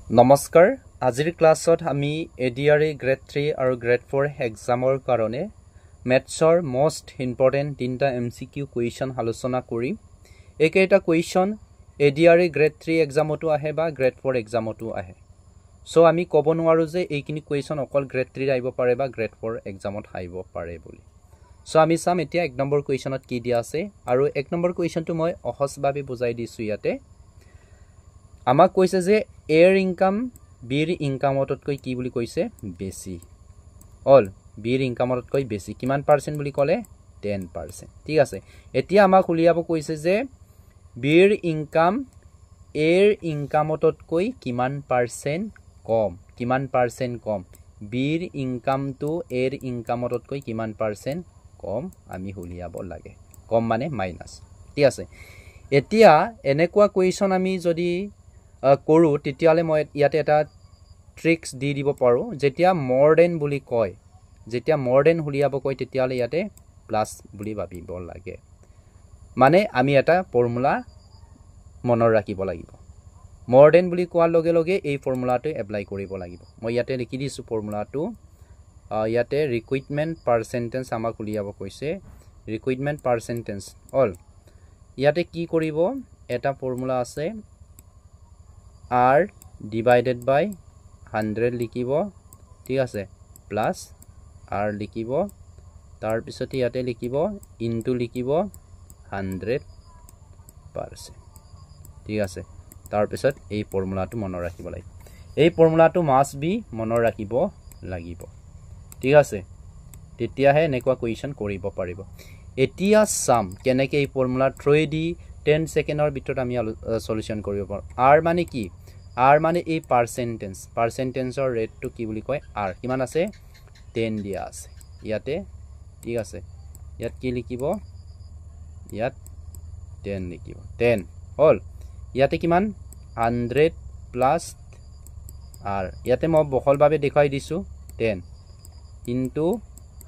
নমস্কাৰ আজিৰ ক্লাছত আমি এডিআৰই গ্ৰেড 3 আৰু গ্ৰেড 4 এক্সামৰ কাৰণে মেথছৰ মোস্ট ইম্পৰ্টেন্ট তিনটা এমসিকিউ কোৱেশ্চন আলোচনা কৰিম একেটা কোৱেশ্চন এডিআৰই গ্ৰেড 3 এক্সামতো আহে বা গ্ৰেড 4 এক্সামতো আহে সো আমি ক'ব নোৱাৰো যে এইখিনি কোৱেশ্চন অকল গ্ৰেড 3 আহিব পাৰে বা গ্ৰেড 4 এক্সামত আহিব পাৰে বুলি সো আমি চাম এতিয়া এক নম্বৰ কোৱেশ্চনত কি দিয়া আছে আৰু এক নম্বৰ কোৱেশ্চনটো মই অহসভাৱে বুজাই দিছো ইয়াতে আমাক কৈছে যে এয়াৰ ইনকাম বিৰ ইনকামতকৈ কি বুলি কৈছে বেছি অল বিৰ ইনকামতকৈ বেছি কিমান পাৰ্সেন্ট বুলি ক'লে 10% ঠিক আছে এতিয়া আমাক উলিয়াব কৈছে যে বিৰ ইনকাম এয়াৰ ইনকামতকৈ কিমান পাৰ্সেন্ট কম বিৰ ইনকামটো এয়াৰ ইনকামতকৈ কিমান পাৰ্সেন্ট কম আমি উলিয়াব লাগে কম মানে মাইনাস ঠিক আছে এতিয়া এনেকুৱা কোৱেশ্চন আমি যদি কৰো তেতিয়ালে মই ইয়াতে এটা ট্ৰিক্স দি দিব পাৰো যেতিয়া more than বুলি কয় যেতিয়া more than উলিয়াব কয় তেতিয়ালে ইয়াতে প্লাস বুলি ভাবিব লাগে মানে আমি এটা ফৰ্মুলা মনৰ ৰাখিব লাগিব more than বুলি কোৱাৰ লগে লগে এই ফৰ্মুলাটো এপ্লাই কৰিব লাগিব মই ইয়াতে লিখি দিছো ফৰ্মুলাটো ইয়াতে ৰিকুইৰমেন্ট পাৰ্সেন্টেজ আমাক উলিয়াব কৈছে ৰিকুইৰমেন্ট পাৰ্সেন্টেজ অল ইয়াতে কি কৰিব এটা ফৰ্মুলা আছে r divided by 100 লিখিব ঠিক আছে প্লাস r লিখিব তাৰ পিছত ইয়াতে লিখিব ইনটু লিখিব 100% ঠিক আছে তাৰ পিছত এই ফৰ্মুলাটো মনৰ ৰাখিব লাগিব এই ফৰ্মুলাটো মাস্ট বি মনৰ ৰাখিব লাগিব ঠিক আছে তেতিয়াহে এনেকুৱা কোৱেশ্চন কৰিব পাৰিব এতিয়া সাম কেনেকৈ এই ফৰ্মুলা থ্ৰই দি 10 সেকেন্ডৰ ভিতৰত আমি সলিউশন কৰিব পাৰো r মানে কি r মানে এই পাৰ্সেন্টেজৰ ৰেটটো কি বুলি কয় r কিমান আছে 10 দিয়া আছে ইয়াতে ঠিক আছে ইয়াত কি লিখিব ইয়াত 10 লিখিব 10 হল ইয়াতে কিমান 100 প্লাস r ইয়াতে মই বহলভাৱে দেখাই দিছো 10 ইনটু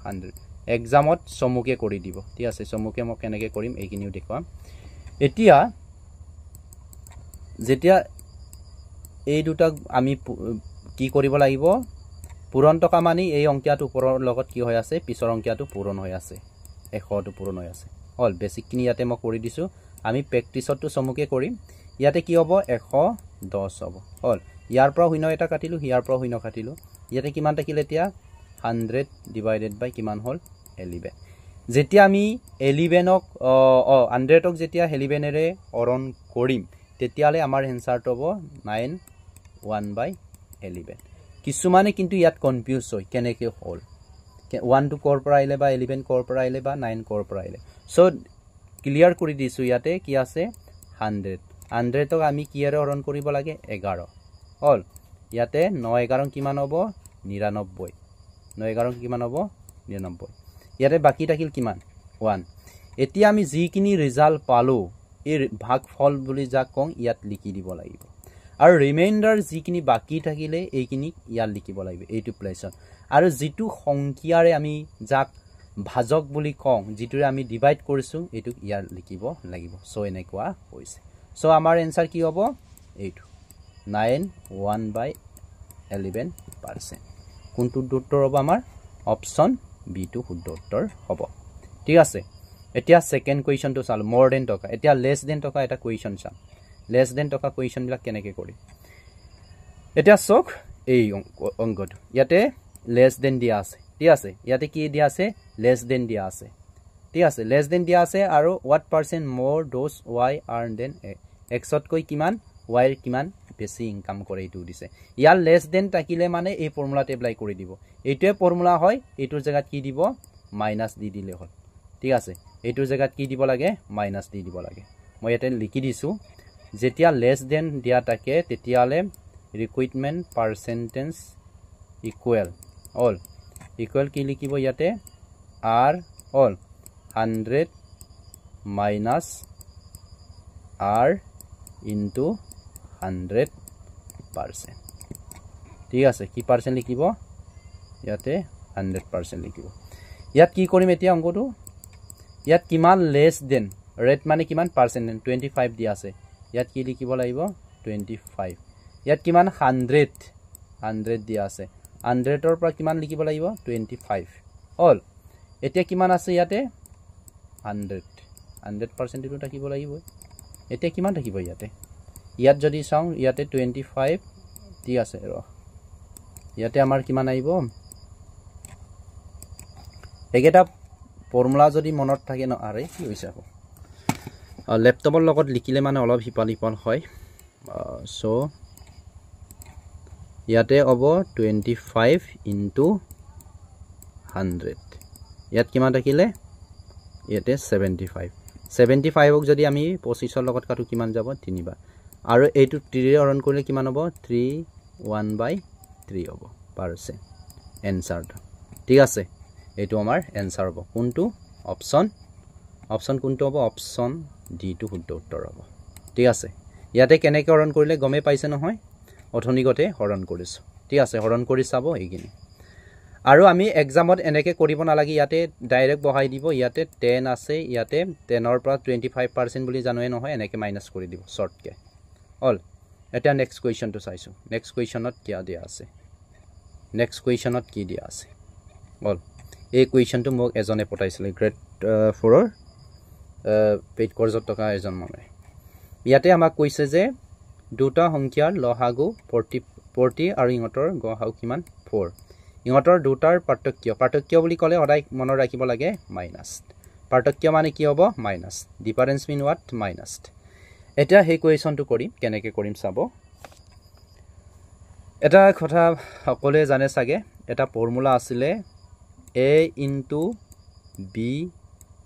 100 এক্সামত সমুকে কৰি দিব ঠিক আছে সমুকে মই কেনেকৈ কৰিম এইখিনিও দেখুৱাম এতিয়া যেতিয়া এই দুটা আমি কি কৰিব লাগিব পূৰণ টকা মানে এই অংকিয়াটো ওপৰৰ লগত কি হৈ আছে পিছৰ অংকিয়াটো পূৰণ হৈ আছে 100 টো পূৰণ হৈ আছে অল বেসিক খিনি ইয়াতে মই কৰি দিছো আমি প্ৰেক্টিছটো সমুকে কৰিম ইয়াতে কি হ'ব 110 হ'ব অল ইয়াৰ পৰা শূন্য এটা কাটিলো ইয়াৰ পৰা শূন্য কাটিলো ইয়াতে কিমান থাকিলে এতিয়া 100 ডিভাইডেড বাই কিমান হল 11 যেতিয়া আমি 11ক 100ক যেতিয়া 11 এৰে হৰণ কৰিম তেতিয়ালে আমাৰ এনসাৰটো হ'ব 9/1/11 কিছুমানে কিন্তু ইয়াত কনফিউজ হয় কেনেকৈ হল 1 টু কৰ পৰা আইলে বা 11 কৰ পৰা আইলে বা 9 কৰ পৰা আইলে সো ক্লিয়াৰ কৰি দিছো ইয়াতে কি আছে 100ক আমি কিৰে হৰণ কৰিব লাগে 11 হল ইয়াতে 9 11 কিমান হ'ব 99 9 11 কিমান হ'ব 99 ইয়াতে বাকি থাকিল কিমান 1 এতিয়া আমি যিখিনি ৰিজাল্ট পালো এই ভাগফল বুলি যাক কং ইয়াত লিখি দিব লাগিব আৰু ৰিমাইন্ডাৰ যিখিনি বাকি থাকিলে এইখিনি ইয়াত লিখিব লাগিব এইটো প্লেছত আৰু যেটো সংখ্যাৰে আমি যাক ভাজক বুলি কং যেটোৰে আমি ডিভাইড কৰিছো এটো ইয়াত লিখিব লাগিব সো এনেকুৱা হৈছে সো আমাৰ এনসাৰ কি হ'ব এইটো 9/1/11% কোনটো উত্তৰ হ'ব আমাৰ অপচন বি টো শুদ্ধ উত্তৰ হ'ব ঠিক আছে এতিয়া সেকেন্ড কোৱেশ্চনটো চাল more than টকা এতিয়া less than টকা এটা কোৱেশ্চন চাম less than টকা কোৱেশ্চন বিলাক কেনেকৈ কৰি এতিয়া চক এই অংকটো ইয়াতে less than দিয়া আছে ঠিক আছে ইয়াতে কি দিয়া আছে less than দিয়া আছে ঠিক আছে less than দিয়া আছে আৰু what percent more does y earn than x তকৈ কিমান y কিমান বেছি ইনকাম কৰে এইটো দিছে ইয়াৰ less than থাকিলে মানে এই ফৰ্মুলাটো এপ্লাই কৰি দিব এইটোৱে ফৰ্মুলা হয় এইটোৰ জায়গাত কি দিব মাইনাস দি দিলে হ'ল ঠিক আছে এইটোৰ জায়গাত কি দিব লাগে মাইনাস দি দিব লাগে মই ইয়াতে লিখি দিছো যেতিয়া less than দিয়া থাকে তেতিয়ালে ৰিকুইৰমেন্ট পাৰ্সেন্টেজ ইকুৱেল অল ইকুৱেল কি লিখিব ইয়াতে r all 100 minus r into 100% ঠিক আছে কি পার্সেন্ট লিখিব ইয়াতে 100% লিখিব ইয়াত কি কৰিম এতিয়া অংকটো ইয়াত কিমান less than ৰেট মানে কিমান পার্সেন্ট 25 দিয়া আছে ইয়াত কি লিখিব লাগিব 25 ইয়াত কিমান 100 দিয়া আছে 100 ৰ পৰা কিমান লিখিব লাগিব 25 অল এতিয়া কিমান আছে ইয়াতে 100% টো থাকিব লাগিব এতিয়া কিমান থাকিব ইয়াতে ইয়াত যদি চাও ইয়াতে 25 দি আছে ৰ ইয়াতে আমাৰ কিমান আহিব একেটা ফৰ্মুলা যদি মনত থাকে ন আৰে কি হৈছে আকৌ ল্যাপটপৰ লগত লিখিলে মানে অলপ হিপালিপল হয় সো ইয়াতে হ'ব 25 ইনটু 100 ইয়াত কিমান থাকিলে ইয়াতে 75 ক যদি আমি 25 ৰ লগত কাটো কিমান যাব 3 বাৰ আৰু এইটো 3 হৰণ কৰিলে কিমান হ'ব 3 1/3 হ'ব পাৰছে এনসাৰটো ঠিক আছে এইটো আমাৰ এনসাৰ হ'ব কোনটো অপচন কোনটো হ'ব অপচন ডি টো শুদ্ধ উত্তৰ হ'ব ঠিক আছে ইয়াতে কেনেকৈ হৰণ কৰিলে গমে পাইছে নহয় অথনিগতে হৰণ কৰিছো ঠিক আছে হৰণ কৰি চাব এইখিনি আৰু আমি এক্সামত এনেকৈ কৰিব নালাগে ইয়াতে ডাইৰেক্ট বহাই দিব ইয়াতে 10 আছে ইয়াতে 10 ৰ পৰা 25% বুলি জানোৱে নহয় এনেকৈ মাইনাস কৰি দিব শৰ্টকে অল এটা নেক্সট কোৱেশ্চনটো চাইছো নেক্সট কোৱেশ্চনত কি দিয়া আছে নেক্সট কোৱেশ্চনত কি দিয়া আছে অল এই কোৱেশ্চনটো মোক এজনে পঠাইছিল গ্ৰেড 4 ৰ পেইড কোৰ্সত টকা এজন মানে ইয়াতে আমাক কৈছে যে দুটা সংখ্যাৰ লসাগু 40 আৰু ইহঁতৰ গসাগু কিমান 4 ইহঁতৰ দুটাৰ পাৰ্থক্য বুলি ক'লে সদায় মনত ৰাখিব লাগে মাইনাস পাৰ্থক্য মানে কি হ'ব minus difference mean what minus এটা সেই কোৱেশ্চনটো কৰিম কেনেকৈ কৰিম চাব এটা কথা সকলোৱে জানে সাগে এটা ফৰ্মুলা আছিলে a into b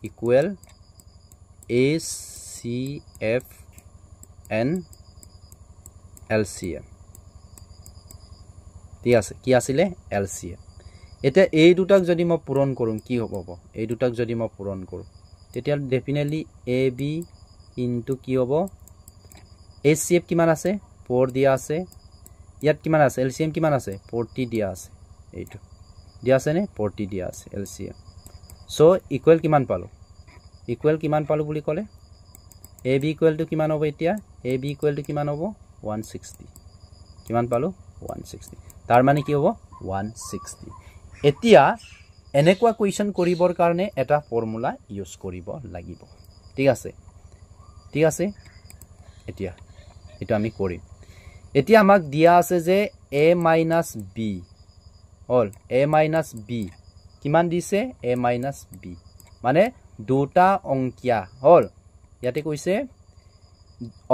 equal ACF and LCM ঠিক আছে কি আছিলে LCM এটা এই দুটাক যদি মই পূৰণ কৰোম কি হ'ব এই দুটাক যদি মই পূৰণ কৰোম তেতিয়া ডেফিনেটলি AB into কি হ'ব ACF কিমান আছে 4 দিয়া আছে ইয়াত কিমান আছে LCM কিমান আছে 40 দিয়া আছে এইটো দিয়া আছে নে 40 দিয়া আছে LCM সো ইকুৱেল কিমান পালো বুলি ক'লে AB ইকুৱেল টু কিমান হ'ব এতিয়া AB ইকুৱেল টু কিমান হ'ব 160 কিমান পালো 160 তাৰ মানে কি হ'ব 160 এতিয়া এনেকুৱা কোৱেশ্চন কৰিবৰ কাৰণে এটা ফৰ্মুলা ইউজ কৰিব লাগিব ঠিক আছে এতিয়া এটা আমি কৰিম এতিয়া আমাক দিয়া আছে যে a - b all a - b কিমান দিছে a - b মানে দুটা অংকিয়া হল ইয়াতে কৈছে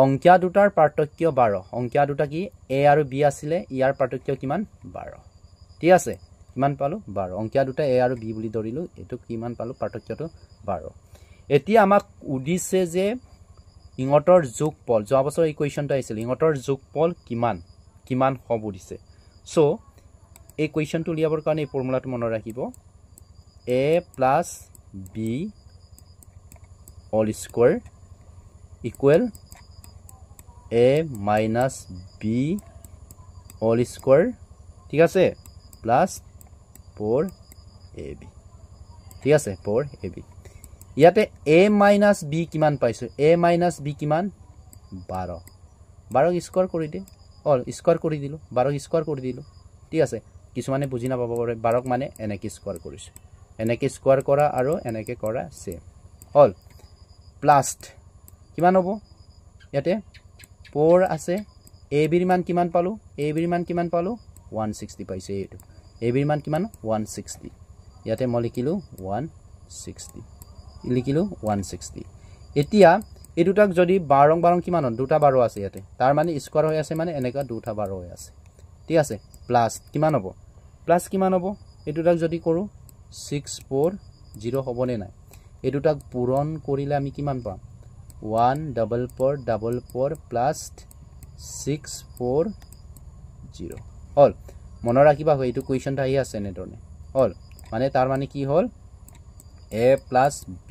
অংকিয়া দুটাৰ পাৰ্থক্য 12 অংকিয়া দুটা কি a আৰু b আছিলে ইয়াৰ পাৰ্থক্য কিমান 12 ঠিক আছে কিমান পালো 12 অংকিয়া দুটা a আৰু b বুলি ধৰিলো এটো কিমান পালো পাৰ্থক্যটো 12 এতিয়া আমাক উদিছে যে ইহঁতৰ যোগফল যোৱা বছৰ এই কোৱেশ্চনটো আহিছিল ইহঁতৰ যোগফল কিমান হ'ব দিছে সো এই কোৱেশ্চনটো লিয়াবৰ কাৰণে এই ফৰ্মুলাটো মনত ৰাখিব a + b all square equal a minus b all square ঠিক আছে plus 4ab ঠিক আছে 4ab ইয়াতে a minus b কিমান পাইছো a minus b কিমান 12 স্কয়ার কৰি দে অল স্কয়াৰ কৰি দিলো 12 স্কয়াৰ কৰি দিলো ঠিক আছে কিছুমানে বুজি না পাব পাৰে 12 মানে এনেকে স্কয়াৰ কৰিছো এনেকে স্কয়াৰ কৰা আৰু এনেকে কৰা সেম অল প্লাস কিমান হ'ব ইয়াতে 4 আছে a বিৰ মান কিমান পালো a বিৰ মান কিমান পালো 160 পাইছে এটো a বিৰ মান কিমান 160 ইয়াতে মই লিখিলো 160 লিখিলো 160 এতিয়া এই দুটাক যদি 12 কিমান দুটা 12 আছে ইয়াতে তাৰ মানে স্কয়ার হৈ আছে মানে এনেকা দুটা 12 হৈ আছে ঠিক আছে প্লাস কিমান হ'ব এই দুটাক যদি কৰো 640 হ'বনে নাই এই দুটাক পূৰণ কৰিলে আমি কিমান পাম 14444 plus 640 হল মনত ৰাখিবা এইটো কোৱেশ্চনটা আহি আছে নেটনে হল মানে তাৰ মানে কি হল a plus b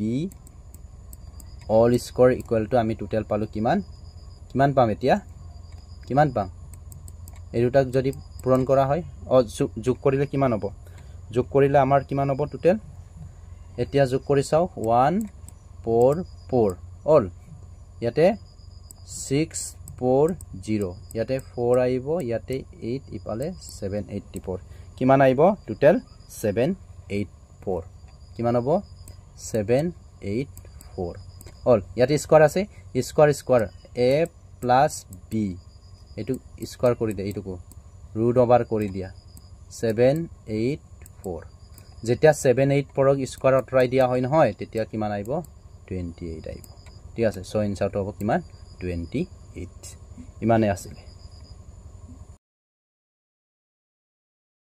all square equal to আমি টোটাল পালো কিমান পাম এতিয়া কিমান পাম এই দুটাক যদি পূৰণ কৰা হয় যোগ কৰিলে কিমান হ'ব যোগ কৰিলে আমাৰ কিমান হ'ব টোটাল এতিয়া যোগ কৰি চাও 144 অল ইয়াতে 6 40 ইয়াতে 4 আইব ইয়াতে 8 ইপালে 784 কিমান আইব টোটাল 784 কিমান হ'ব 784 অল ইয়াতে স্কয়ার আছে স্কয়ার a plus b এটু স্কয়ার কৰি দে এটুকু ৰুট ওভাৰ কৰি দিয়া 784 যেতিয়া 78 পৰক স্কয়াৰ অতৰাই দিয়া হয় নহয় তেতিয়া কিমান আইব 28 আইব ঠিক আছে সো এনসাৰটো হ'ব কিমান 28 ইমানে আছিল